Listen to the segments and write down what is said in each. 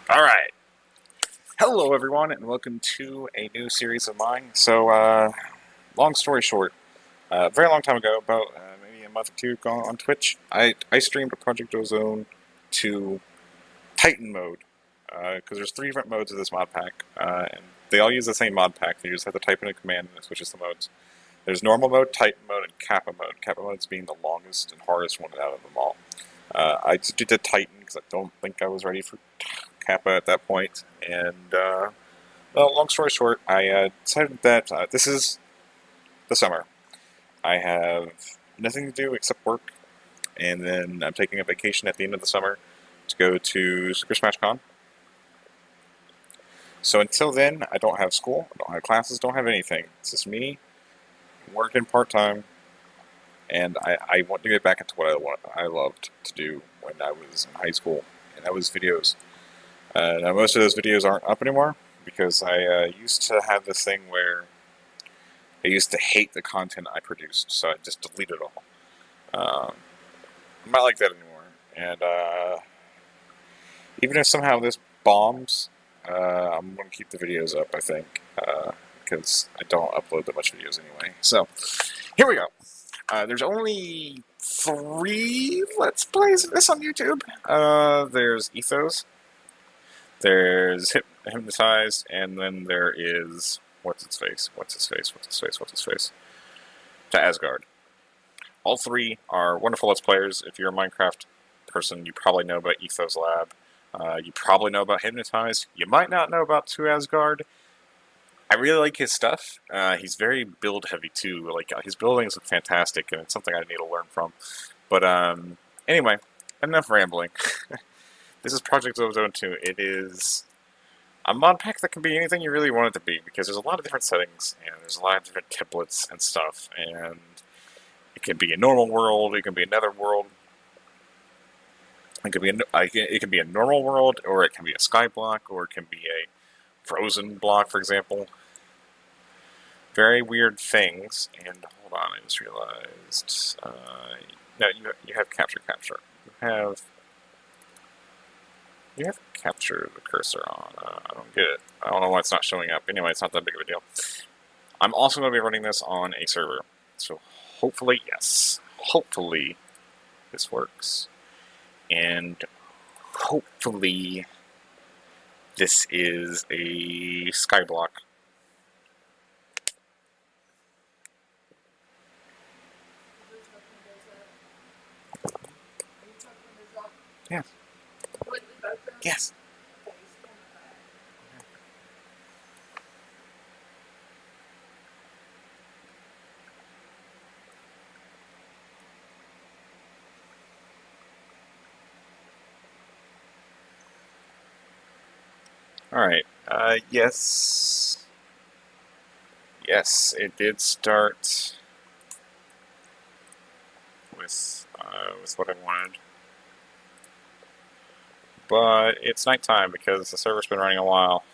Alright, hello everyone and welcome to a new series of mine. So, long story short, a very long time ago, about maybe a month or two ago on Twitch, I streamed a Project Ozone to Titan mode, because there's three different modes of this mod pack, and they all use the same mod pack. You just have to type in a command and it switches the modes. There's normal mode, Titan mode, and Kappa mode. Kappa mode is being the longest and hardest one out of them all. I just did Titan because I don't think I was ready for Kappa at that point. And, well, long story short, I decided that this is the summer. I have nothing to do except work, and then I'm taking a vacation at the end of the summer to go to Super Smash Con. So until then, I don't have school, I don't have classes, don't have anything. It's just me working part-time, and I want to get back into what I loved to do when I was in high school, and that was videos. Now most of those videos aren't up anymore, because I used to have this thing where I used to hate the content I produced, so I just deleted it all. I'm not like that anymore, and even if somehow this bombs, I'm going to keep the videos up, I think, because I don't upload that much videos anyway. So, here we go. There's only 3 Let's Plays of this on YouTube. There's Ethos, there's Hypnotized, and then there is... What's its face? To Asgard. All 3 are wonderful Let's Players. If you're a Minecraft person, you probably know about Ethos Lab. You probably know about Hypnotized. You might not know about To Asgard. I really like his stuff. He's very build-heavy, too. Like, his buildings look fantastic, and it's something I need to learn from. But, anyway, enough rambling. This is Project Ozone 2. It is a mod pack that can be anything you really want it to be, because there's a lot of different settings, and there's a lot of different templates and stuff, and it can be a normal world, it can be another world, it can be a normal world, or it can be a sky block, or it can be a frozen block, for example. Very weird things, and hold on, I just realized, no, you have capture. You have to capture the cursor on. I don't get it. I don't know why it's not showing up. Anyway, it's not that big of a deal. I'm also going to be running this on a server. So hopefully, yes. Hopefully this works. And hopefully this is a skyblock. Yes. Yes. Alright, yes. Yes, it did start with what I wanted. But it's nighttime because the server's been running a while.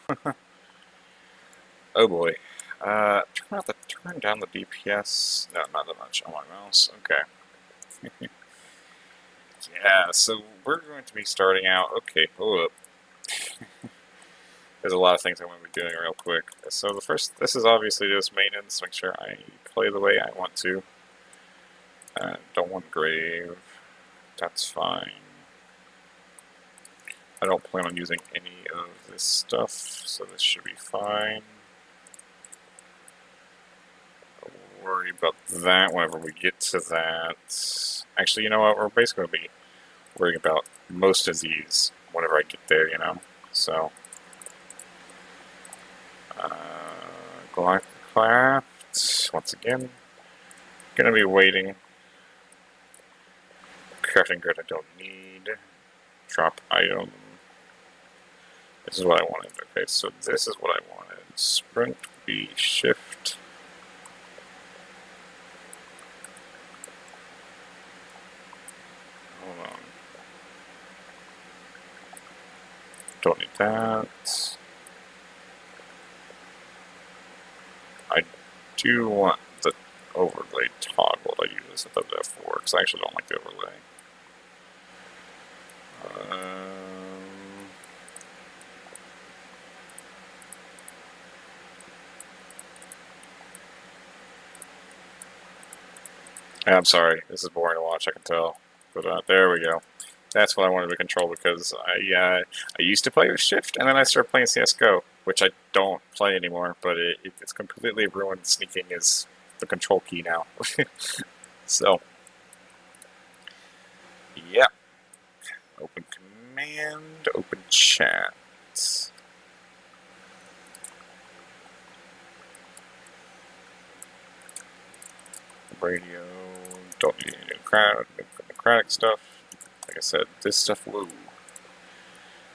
Oh boy. Turn down the DPS. No, not that much on my mouse. Okay. Yeah, so we're going to be starting out. Okay, hold up. There's a lot of things I'm going to be doing real quick. So this is obviously just maintenance. Make sure I play the way I want to. Don't want grave. That's fine. I don't plan on using any of this stuff, so this should be fine. Don't worry about that whenever we get to that. Actually, you know what? We're basically going to be worrying about most of these whenever I get there, you know? So, Craft, once again. Gonna be waiting. Crafting grid I don't need. Drop item. This is what I wanted. Okay, so this is what I wanted. Sprint, B, shift. Hold on. Don't need that. I do want the overlay toggle. I usually set that to F4 because I actually don't like the overlay. I'm sorry, this is boring to watch, I can tell. But there we go. That's what I wanted to control because I used to play with Shift, and then I started playing CS:GO, which I don't play anymore. But it's completely ruined. Sneaking is the control key now. So yeah, open command, open chat. Radio, don't need any democratic stuff. Like I said, this stuff, whoa.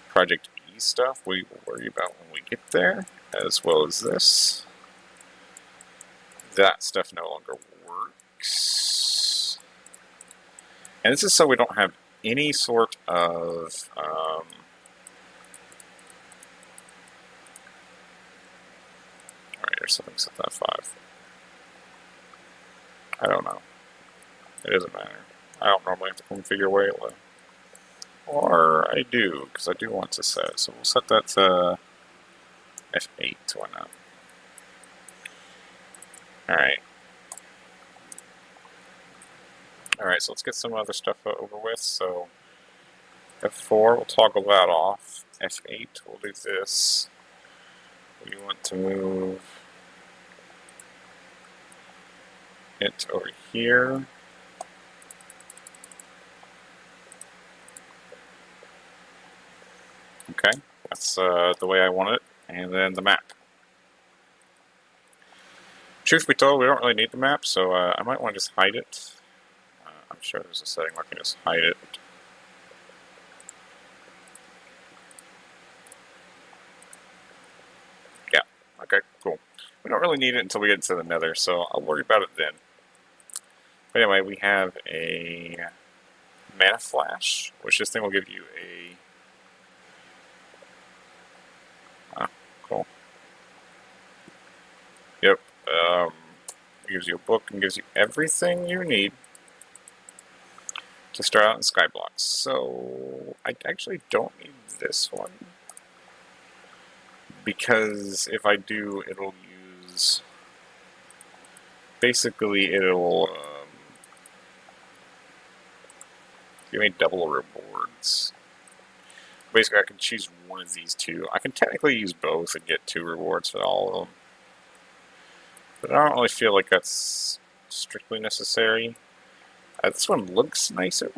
Project E stuff, we will worry about when we get there, as well as this. That stuff no longer works. And this is so we don't have any sort of alright, there's something set that 5. I don't know. It doesn't matter. I don't normally have to configure Wayla. Or I do, because I do want to set it. So we'll set that to F8, why not? Alright. Alright, so let's get some other stuff over with. So F4, we'll toggle that off. F8, we'll do this. We want to move it over here. Okay, that's the way I want it. And then the map. Truth be told, we don't really need the map, so I might want to just hide it. I'm sure there's a setting where I can just hide it. Yeah, okay, cool. We don't really need it until we get into the nether, so I'll worry about it then. But anyway, we have a mana flash, which this thing will give you a... cool. Yep, it gives you a book and gives you everything you need to start out in Skyblock. So I actually don't need this one, because if I do, it'll use... Basically, it'll give me double rewards. Basically, I can choose one of these two. I can technically use both and get 2 rewards for all of them. But I don't really feel like that's strictly necessary. This one looks nicer.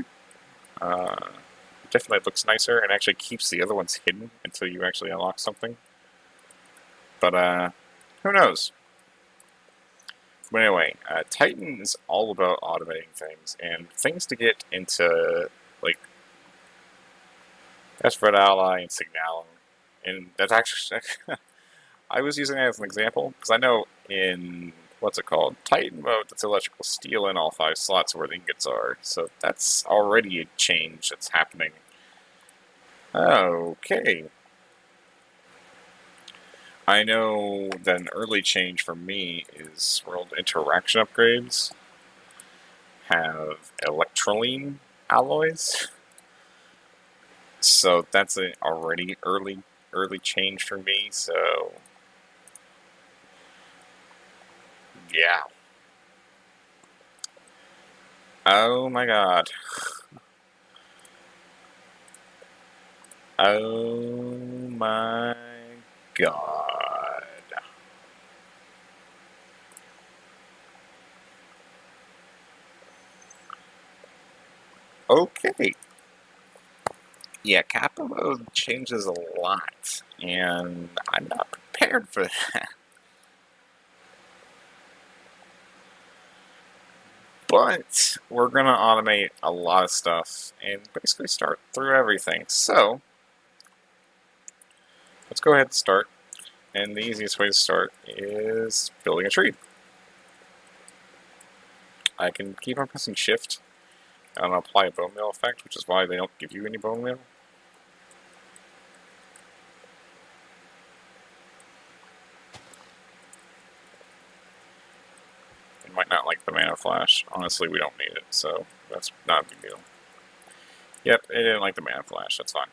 Definitely looks nicer and actually keeps the other ones hidden until you actually unlock something. But who knows? But anyway, Titan is all about automating things, and things to get into, like, Desperate Ally and Signalum. And that's actually... I was using that as an example, because I know in, what's it called, Titan mode, that's electrical steel in all 5 slots where the ingots are. So that's already a change that's happening. Okay. I know that an early change for me is world interaction upgrades have electroline alloys. So that's an already early change for me, so yeah. Oh my god. Oh my god. Okay. Yeah, Kappa mode changes a lot, and I'm not prepared for that. But we're going to automate a lot of stuff and basically start through everything. So let's go ahead and start. And the easiest way to start is building a tree. I can keep on pressing shift and apply a bone meal effect, which is why they don't give you any bone meal. You might not like the mana flash. Honestly, we don't need it, so that's not a big deal. Yep, it didn't like the mana flash, that's fine.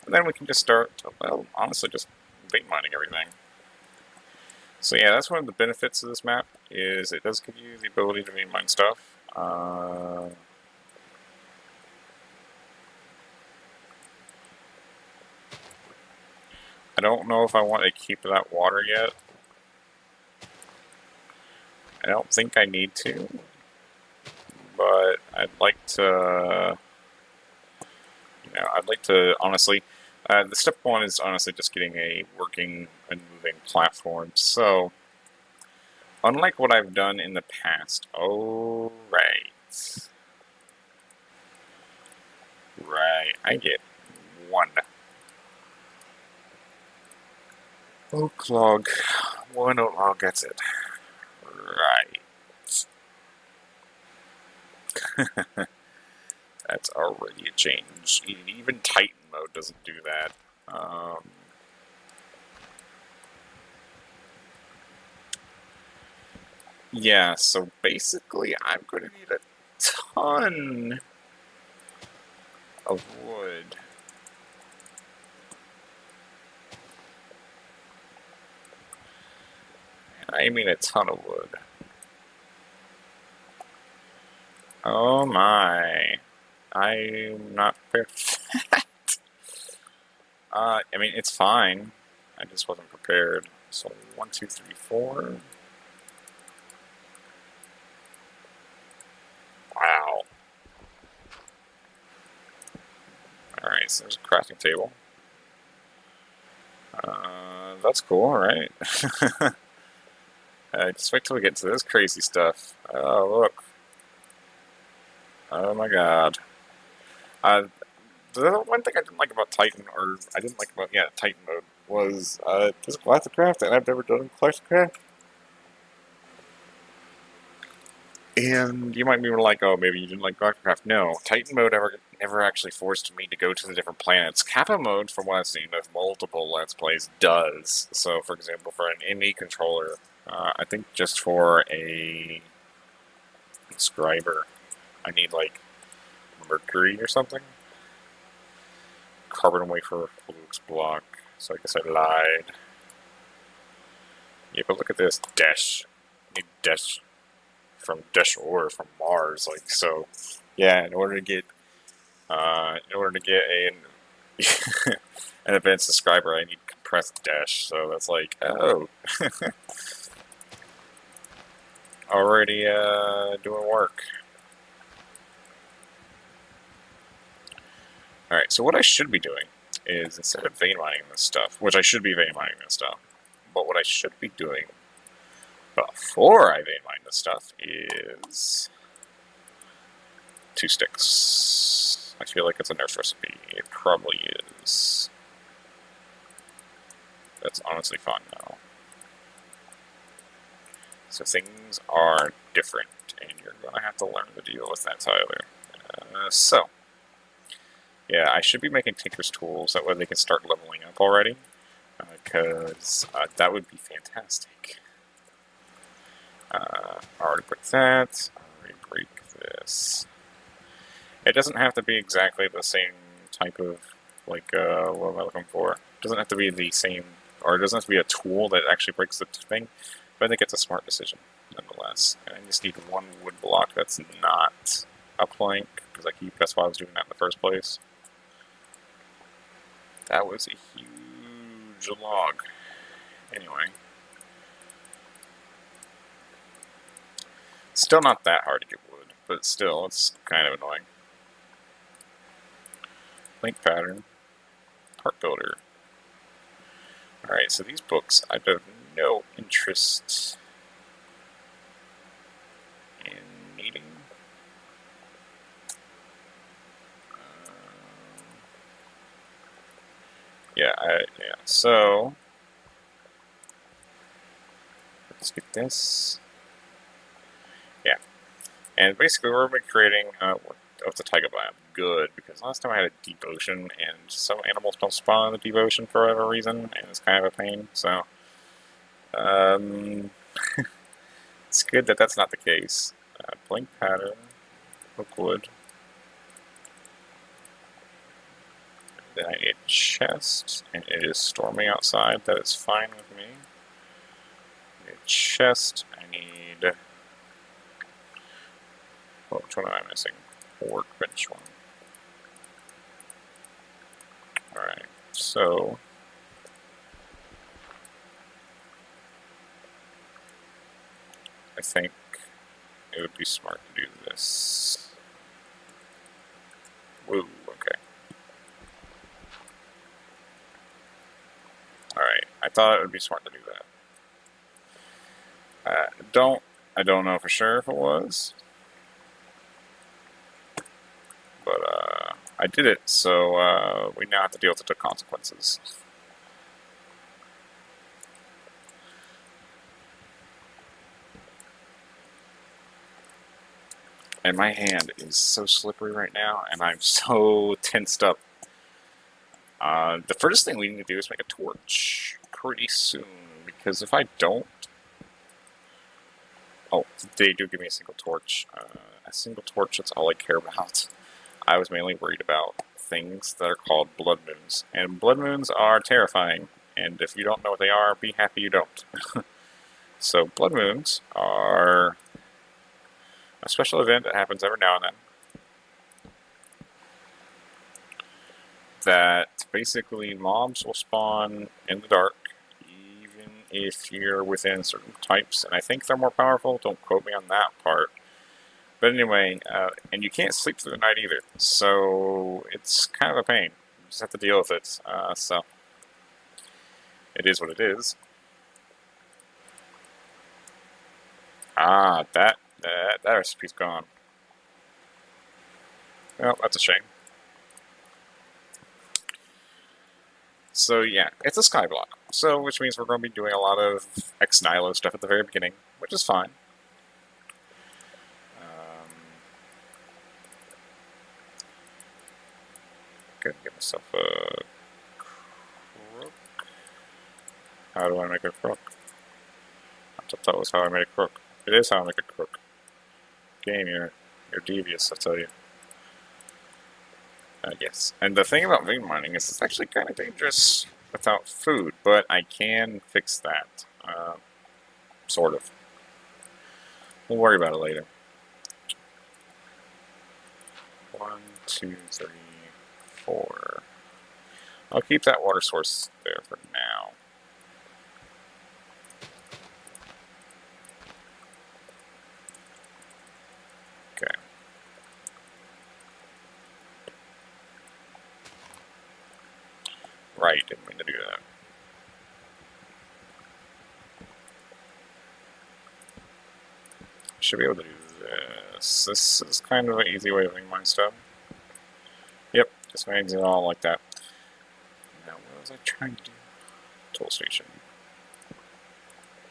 And then we can just start, well, honestly, just vein mining everything. So yeah, that's one of the benefits of this map, is it does give you the ability to vein mine stuff. I don't know if I want to keep that water yet. I don't think I need to, but I'd like to, I'd like to honestly, the step one is honestly just getting a working and moving platform. So, unlike what I've done in the past, right, I get one oak log, one oak log, that's it. Right. That's already a change. Even Titan mode doesn't do that. Yeah, so basically I'm going to need a ton of wood. I mean a ton of wood. Oh my. I'm not prepared for that. I mean, it's fine. I just wasn't prepared. So 1, 2, 3, 4. Wow. Alright, so there's a crafting table. That's cool, right? Just wait till we get to this crazy stuff. Oh, look. Oh my god. The one thing I didn't like about Titan, or I didn't like about, Titan mode, was this Galacticraft, and I've never done Galacticraft. And you might be like, oh, maybe you didn't like Galacticraft. No, Titan mode never actually forced me to go to the different planets. Kappa mode, from what I've seen of multiple Let's Plays, does. So, for example, for an ME controller, I think just for a inscriber, I need, like, Mercury or something. Carbon wafer, Luke's block. So I guess I lied. Yeah, but look at this. Dash. I need Dash from Deshore from Mars. Like, so, yeah, in order to get an an advanced describer, I need compressed Dash. So that's like, oh. Already doing work. Alright, so what I should be doing is, instead of vein mining this stuff, which I should be vein mining this stuff, but what I should be doing before I vein mine this stuff is 2 sticks. I feel like it's a Nerf recipe. It probably is. That's honestly fun now. So things are different, and you're going to have to learn to deal with that, Tyler. Yeah, I should be making Tinker's tools, that way they can start leveling up already, because that would be fantastic. I already break that, I already break this. It doesn't have to be exactly the same type of, like, what am I looking for? It doesn't have to be the same, or it doesn't have to be a tool that actually breaks the thing, but I think it's a smart decision, nonetheless. And I just need one wood block that's not a plank, because that's why I was doing that in the first place. That was a huge log. Anyway. Still not that hard to get wood, but still, it's kind of annoying. Link pattern. Part builder. Alright, so these books, I have no interest in needing. So let's get this. Yeah, and basically we're going to be creating what's a taiga biome. Good, because last time I had a deep ocean, and some animals don't spawn in the deep ocean for whatever reason, and it's kind of a pain, so it's good that that's not the case. Blink pattern, hookwood. Then I need a chest, and it is storming outside. That is fine with me. I need a chest. I need Oh, which one am I missing? Workbench one. Alright, so I think it would be smart to do this. Woo, okay. Alright, I thought it would be smart to do that. I don't know for sure if it was. But I did it, so we now have to deal with the consequences. And my hand is so slippery right now, and I'm so tensed up. The first thing we need to do is make a torch pretty soon, because if I don't... Oh, they do give me a single torch. A single torch, that's all I care about. I was mainly worried about things that are called blood moons. And blood moons are terrifying, and if you don't know what they are, be happy you don't. So blood moons are a special event that happens every now and then that basically mobs will spawn in the dark even if you're within certain types, and I think they're more powerful. Don't quote me on that part. But anyway, and you can't sleep through the night either, so it's kind of a pain. You just have to deal with it. So it is what it is. Ah, that recipe's gone. Well, that's a shame. So yeah, it's a sky block. So which means we're going to be doing a lot of ex nihilo stuff at the very beginning, which is fine. Gonna get myself a crook. How do I make a crook? I thought that was how I made a crook. It is how I make a crook. Game, you're devious, I tell you. Yes. And the thing about vein mining is it's actually kind of dangerous without food, but I can fix that. Sort of. We'll worry about it later. 1, 2, 3, 4. I'll keep that water source there for now. Okay. Right, didn't mean to do that. Should be able to do this. This is kind of an easy way of doing mine stuff. Yep, just makes it all like that. Now, what was I trying to do? Tool station.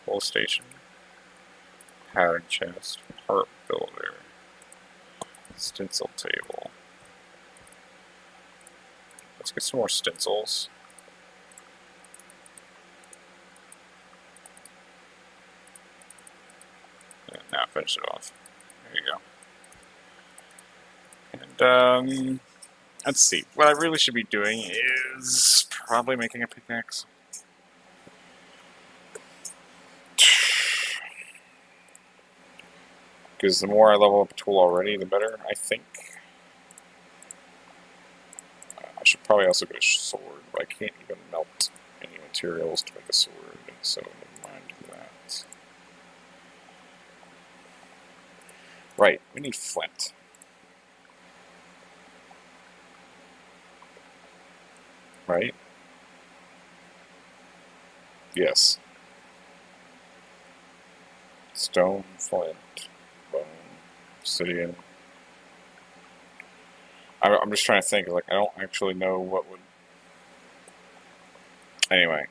Tool station. Pattern chest. Part builder. Stencil table. Let's get some more stencils. And now finish it off. There you go. And let's see. What I really should be doing is probably making a pickaxe. Because the more I level up a tool already, the better, I think. I should probably also get a sword, but I can't even melt any materials to make a sword, so never mind that. Right, we need flint. Right? Yes. Stone, flint, bone, obsidian. I'm just trying to think, like, I don't actually know what would... Anyway,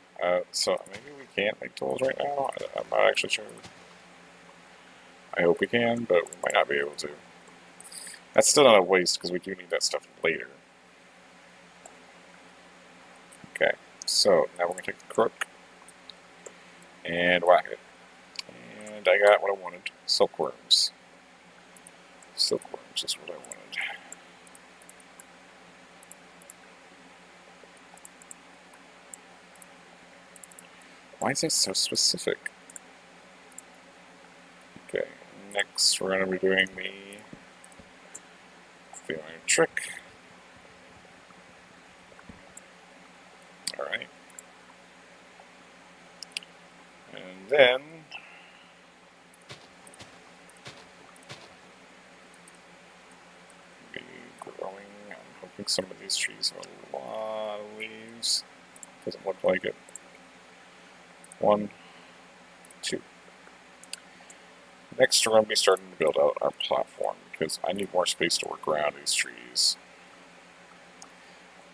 so maybe we can't make tools right now? I'm not actually sure. I hope we can, but we might not be able to. That's still not a waste, because we do need that stuff later. Okay, so now we're going to take the crook and whack it. And I got what I wanted. Silkworms. Silkworms is what I wanted. Why is it so specific? Okay, next we're going to be doing the electric. Alright. And then be growing. I'm hoping some of these trees have a lot of leaves. Doesn't look like it. 1, 2. Next, we're going to be starting to build out our platform because I need more space to work around these trees.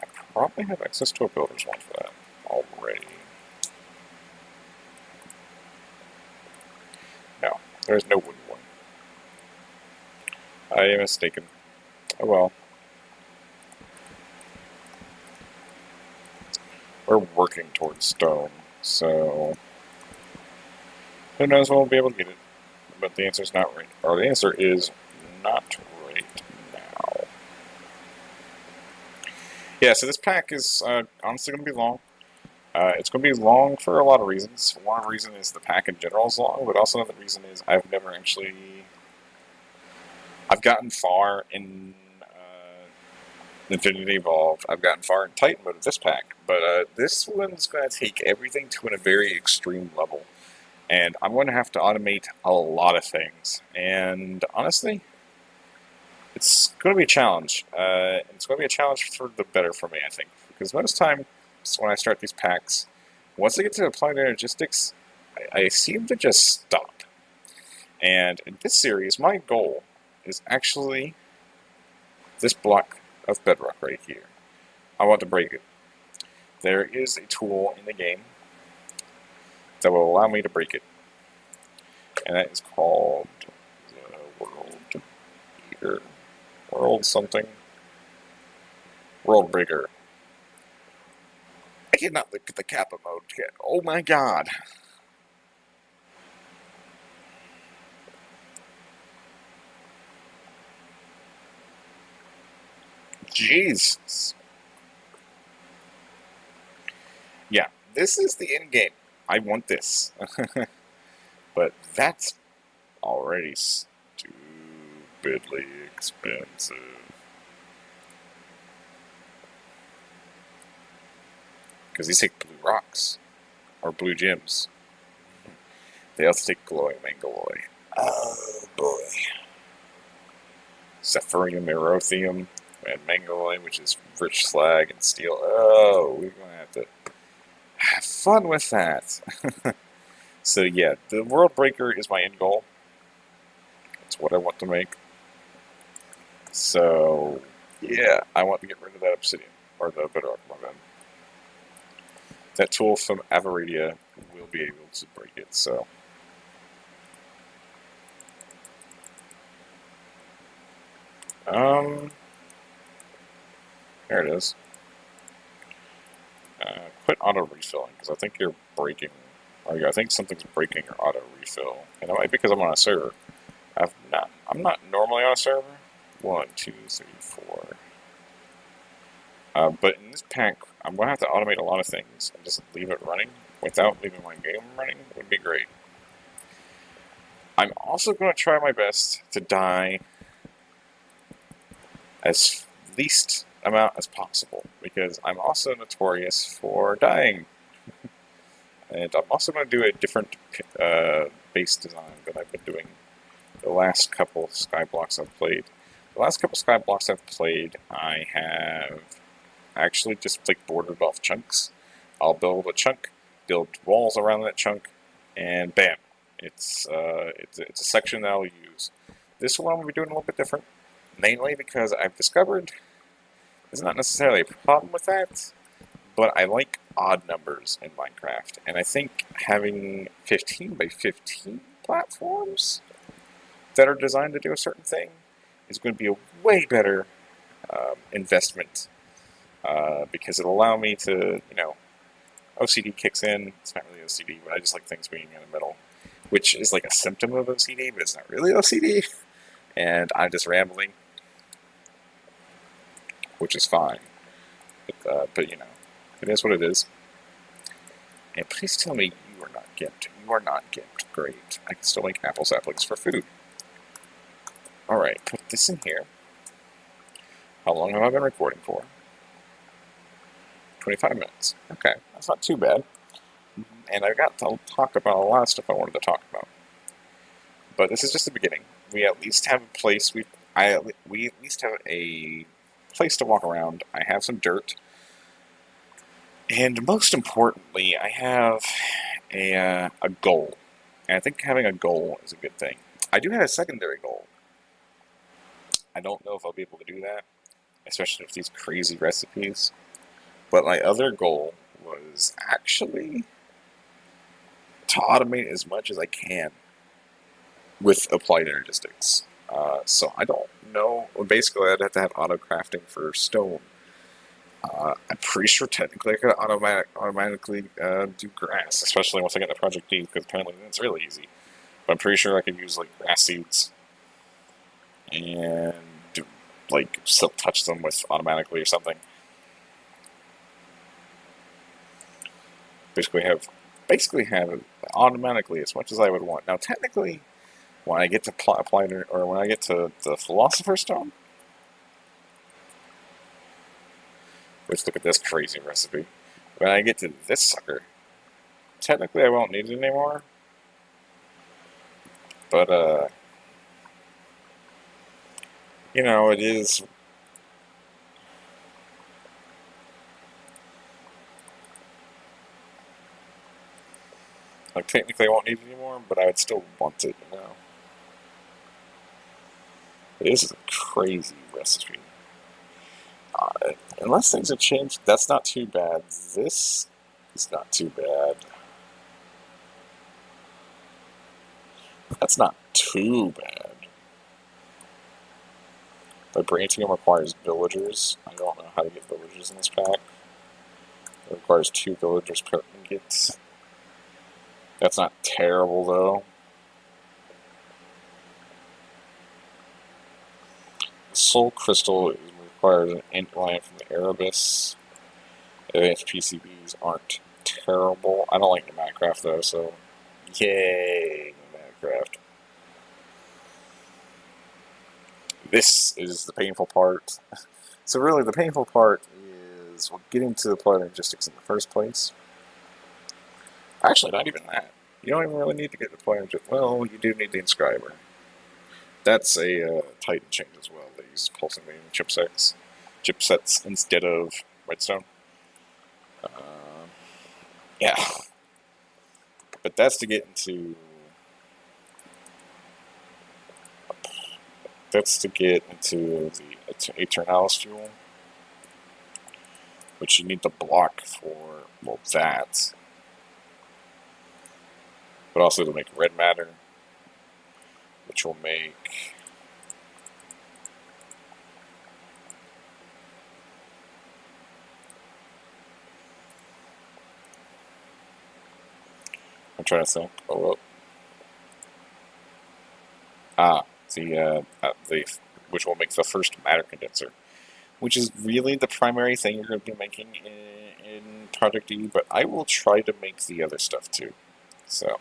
I probably have access to a builder's one for that already. No, there's no wooden one. I am mistaken. Oh well. We're working towards stone, so who knows when we'll be able to get it. But the answer is not right. Or the answer is not right now. Yeah, so this pack is honestly going to be long. It's going to be long for a lot of reasons. One reason is the pack in general is long, but also another reason is I've gotten far in Infinity Evolved. I've gotten far in Titan mode with this pack, but this one's going to take everything to a very extreme level. And I'm going to have to automate a lot of things. And honestly, it's going to be a challenge. It's going to be a challenge for the better for me, I think. Because most times when I start these packs, once I get to applied energistics, I seem to just stop. And in this series, my goal is actually this block of bedrock right here. I want to break it. There is a tool in the game that will allow me to break it. And that is called the World Eater. World something. World Breaker. I cannot look at the Kappa mode yet. Oh my god. Jesus. Yeah, this is the end game. I want this. But that's already stupidly expensive. Because these take blue rocks. Or blue gems. They also take glowing mangaloy. Oh boy. Zephyrinium, Erothium, and mangaloy, which is rich slag and steel. Oh, we're going to have to have fun with that. So yeah, the World Breaker is my end goal. It's what I want to make. So yeah, I want to get rid of that obsidian, or the bedrock, my bad. That tool from Avaridia will be able to break it, so. There it is. Quit auto-refilling, because I think you're breaking. Or I think something's breaking your auto-refill. And it might be because I'm on a server. I'm not normally on a server. 1, 2, 3, 4. But in this pack, I'm going to have to automate a lot of things and just leave it running without leaving my game running. Would be great. I'm also going to try my best to die as least amount as possible, because I'm also notorious for dying. And I'm also going to do a different base design than I've been doing the last couple of Skyblocks I've played. The last couple of Skyblocks I've played, I have actually just bordered off chunks. I'll build a chunk, build walls around that chunk, and bam! It's a section that I'll use. This one will be doing a little bit different, mainly because I've discovered there's not necessarily a problem with that, but I like odd numbers in Minecraft, and I think having 15 by 15 platforms that are designed to do a certain thing is going to be a way better investment, because it'll allow me to, OCD kicks in. It's not really OCD, but I just like things being in the middle, which is like a symptom of OCD, but it's not really OCD, and I'm just rambling, which is fine, but it is what it is. And please tell me you are not gimped. You are not gimped. Great. I can still make apple saplings for food. Alright, put this in here. How long have I been recording for? 25 minutes. Okay, that's not too bad. And I got to talk about a lot of stuff I wanted to talk about. But this is just the beginning. We at least have a place. We at least have a place to walk around. I have some dirt, and most importantly, I have a goal. And I think having a goal is a good thing. I do have a secondary goal. I don't know if I'll be able to do that, especially with these crazy recipes. But my other goal was actually to automate as much as I can with applied energistics. So I don't know. Well, basically, I'd have to have auto crafting for stone. I'm pretty sure technically I could automatically do grass, especially once I get the Project D, because apparently it's really easy. But I'm pretty sure I could use like grass seeds and do, like silk touch them with automatically or something. Basically have it automatically as much as I would want. Now technically, when I get to when I get to the Philosopher's Stone, let's look at this crazy recipe. When I get to this sucker, technically I won't need it anymore. But you know, it is. Like, technically I won't need it anymore, but I would still want it, you know. This is a crazy recipe. Unless things have changed, that's not too bad. This is not too bad. That's not too bad. Vibranium requires villagers. I don't know how to get villagers in this pack. It requires 2 villagers per ingot. That's not terrible, though. The Soul Crystal requires an int line from the Erebus. Advanced PCBs aren't terrible. I don't like the Minecraft, though, so yay, Minecraft. This is the painful part. So really, the painful part is getting to the plot logistics in the first place. Actually, not even that. You don't even really need to get the plot logistics. Well, you do need the inscriber. That's a Titan change as well. They use pulsing beam chipsets instead of redstone. Yeah, but that's to get into. That's to get into the Eternalis fuel, which you need the block for, well, that. But also to make red matter, which will make. I'm trying to think. Oh, well. Which will make the first matter condenser, which is really the primary thing you're going to be making in Project E, but I will try to make the other stuff too. So,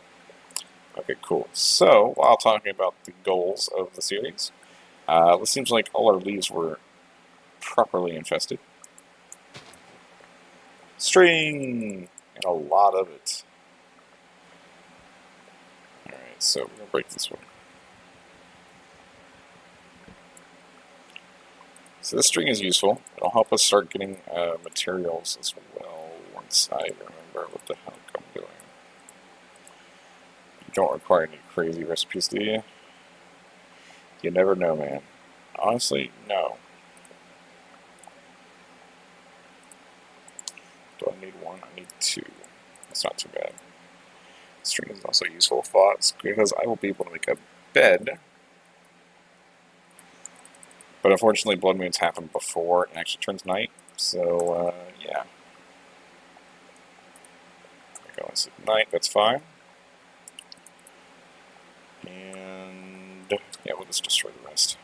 okay, cool. So, while talking about the goals of the series, it seems like all our leaves were properly infested. String! And a lot of it. Alright, so we're going to break this one. So this string is useful. It'll help us start getting materials as well once I remember what the heck I'm doing. You don't require any crazy recipes, do you? You never know, man. Honestly, no. Do I need 1? I need 2. That's not too bad. String is also useful thoughts because I will be able to make a bed. But unfortunately, blood moons happen before it actually turns night, so, yeah. Go and sleep at night, that's fine. And, yeah, we'll just destroy the rest.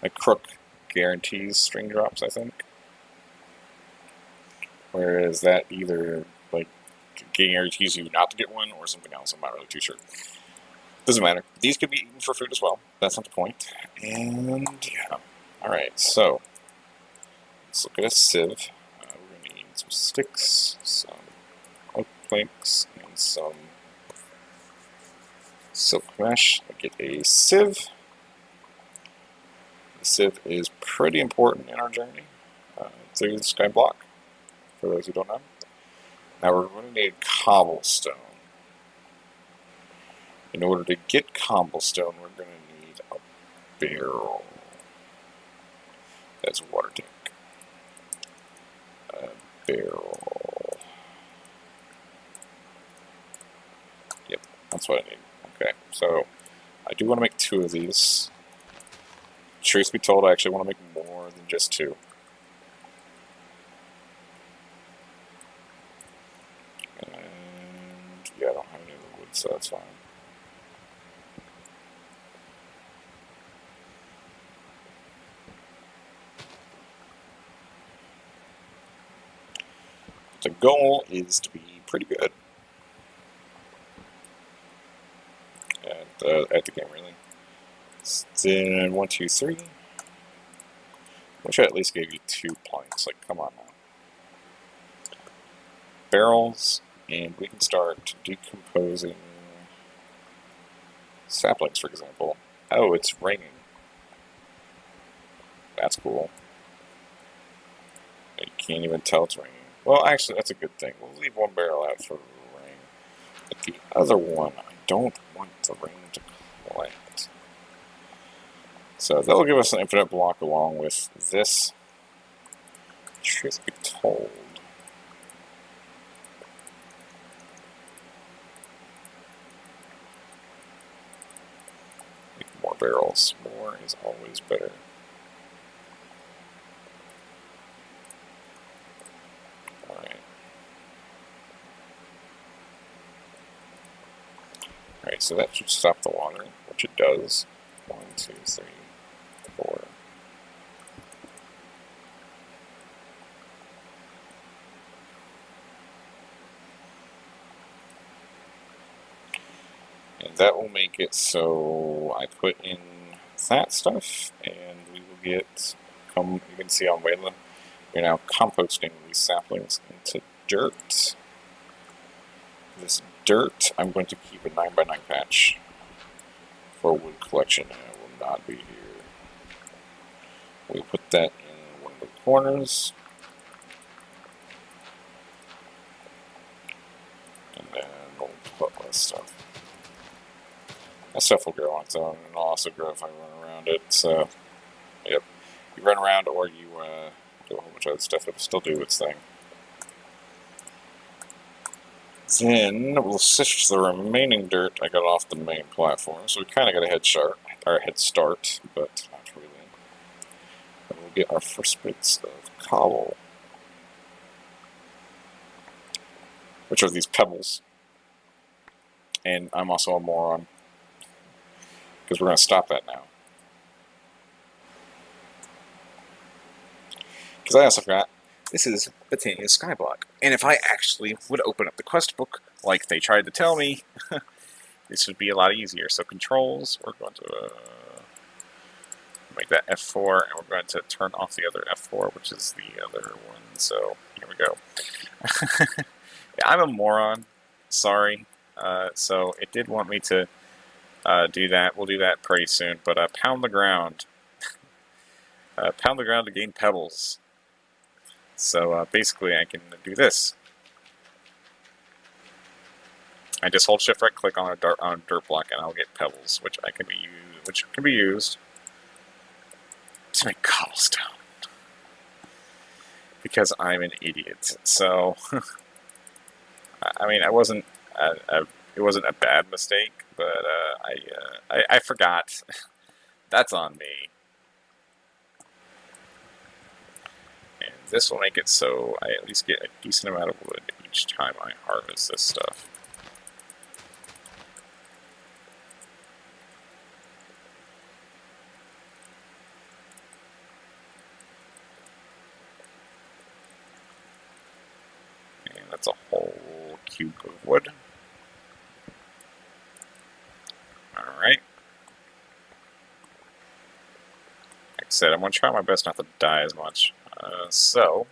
My crook guarantees string drops, I think. Whereas that either, like, guarantees you not to get one or something else, I'm not really too sure. Doesn't matter. These could be eaten for food as well. That's not the point. And yeah. Alright, so let's look at a sieve. We're going to need some sticks, some oak planks, and some silk mesh. I get a sieve. The sieve is pretty important in our journey through the sky block, for those who don't know. Now we're going to need cobblestone. In order to get cobblestone, we're going to need a barrel. That's a water tank. A barrel. Yep, that's what I need. Okay, so I do want to make 2 of these. Truth be told, I actually want to make more than just 2. And yeah, I don't have any other wood, so that's fine. The goal is to be pretty good at the game, really. Then 1, 2, 3. Wish I at least gave you 2 planks. Like, come on now. Barrels, and we can start decomposing saplings, for example. Oh, it's raining. That's cool. You can't even tell it's raining. Well, actually, that's a good thing. We'll leave 1 barrel out for rain. But the other one, I don't want the rain to collect. So that'll give us an infinite block along with this. Truth be told, more barrels. More is always better. Alright, so that should stop the water, which it does. 1, 2, 3, 4. And that will make it so I put in that stuff, and we will get, you can see on Wayland, we're now composting these saplings into dirt. This dirt, I'm going to keep a 9x9 patch for wood collection, and it will not be here. We put that in one of the corners, and then we'll put this stuff. That stuff will grow on its own, and it'll also grow if I run around it. So, yep, you run around or you do a whole bunch of other stuff, it'll still do its thing. Then we'll sift the remaining dirt I got off the main platform. So we kind of got a head start, but not really. And we'll get our first bits of cobble, which are these pebbles. And I'm also a moron, because we're going to stop that now. Because I also forgot, this is Botania's Skyblock. And if I actually would open up the quest book, like they tried to tell me, this would be a lot easier. So controls, we're going to make that F4, and we're going to turn off the other F4, which is the other one. So here we go. Yeah, I'm a moron. Sorry. So it did want me to do that. We'll do that pretty soon. But pound the ground. Pound the ground to gain pebbles. So basically I can do this. I just hold shift right click on a dirt block and I'll get pebbles, which can be used to make cobblestone. Because I'm an idiot. So I mean, it wasn't a bad mistake, but I forgot. That's on me. And this will make it so I at least get a decent amount of wood each time I harvest this stuff. And that's a whole cube of wood. said, I'm going to try my best not to die as much. So,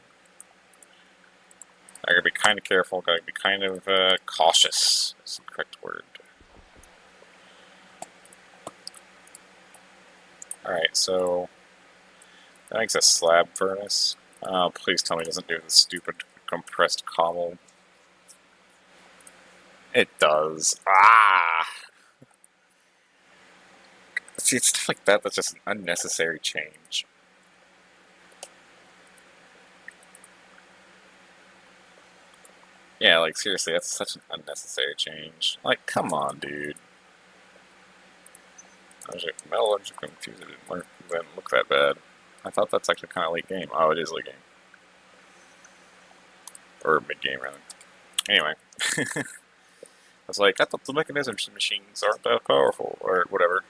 I gotta be kind of careful, gotta be kind of cautious, is the correct word. Alright, so that makes a slab furnace. Oh, please tell me it doesn't do the stupid compressed cobble. It does. Ah! See, it's stuff like that that's just an unnecessary change. Yeah, like, seriously, that's such an unnecessary change. Like, come on, dude. Metallurgical confused, it didn't look that bad. I thought that's actually kind of late game. Oh, it is late game. Or mid-game, rather. Anyway. I was like, I thought the mechanisms machines aren't that powerful, or whatever.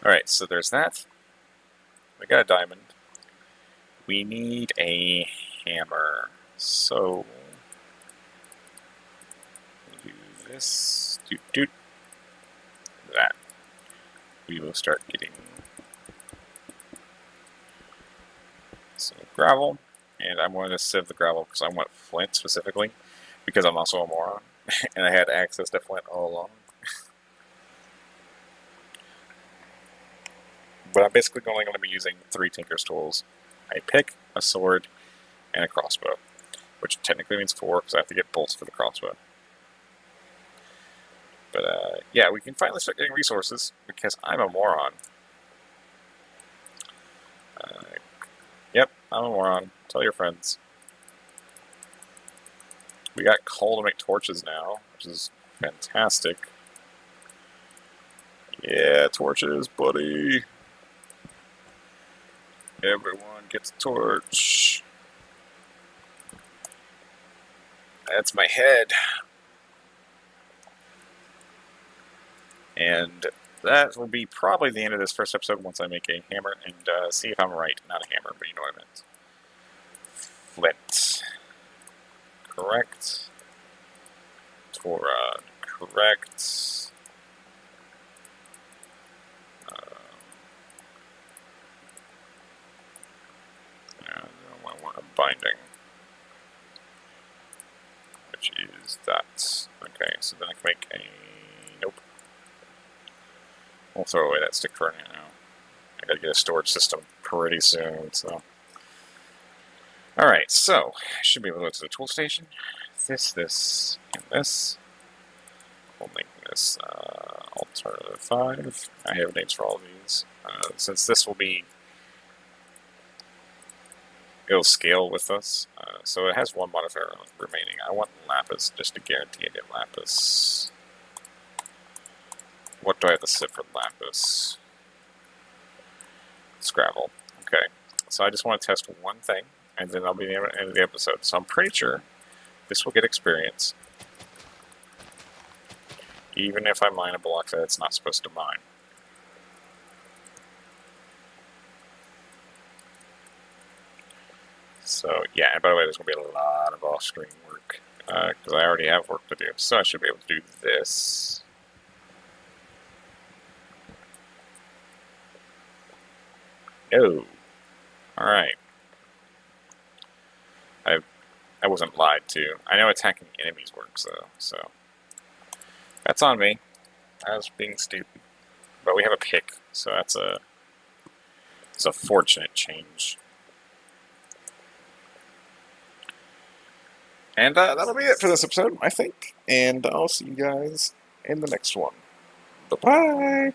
Alright, so there's that. We got a diamond. We need a hammer. So, we'll do this. That. We will start getting some gravel. And I'm going to sieve the gravel because I want flint specifically. Because I'm also a moron. And I had access to flint all along. But I'm basically only going to be using 3 tinker's tools. A pick, a sword, and a crossbow. Which technically means 4 because I have to get bolts for the crossbow. But yeah, we can finally start getting resources because I'm a moron. Yep, I'm a moron. Tell your friends. We got coal to make torches now, which is fantastic. Yeah, torches, buddy. Everyone gets a torch. That's my head. And that will be probably the end of this first episode once I make a hammer and see if I'm right. Not a hammer, but you know what I meant. Flint. Correct. Torah. Correct. I want a binding. Which is that. Okay, so then I can make a... Nope. We'll throw away that stick for now. I gotta get a storage system pretty soon, so... Alright, so, I should be able to go to the tool station. This, and this. We'll make this alternative 5. I have names for all of these. Since this will be... It'll scale with us. So it has 1 modifier remaining. I want lapis, just to guarantee I get lapis. What do I have to sit for lapis? Scrabble. Okay. So I just want to test one thing, and then I'll be at the end of the episode. So I'm pretty sure this will get experience. Even if I mine a block that it's not supposed to mine. So, yeah, and by the way, there's going to be a lot of off-screen work, because I already have work to do. So I should be able to do this. No. Alright. I wasn't lied to. I know attacking enemies works, though, so... That's on me. I was being stupid. But we have a pick, so it's a fortunate change. And that'll be it for this episode, I think. And I'll see you guys in the next one. Bye-bye!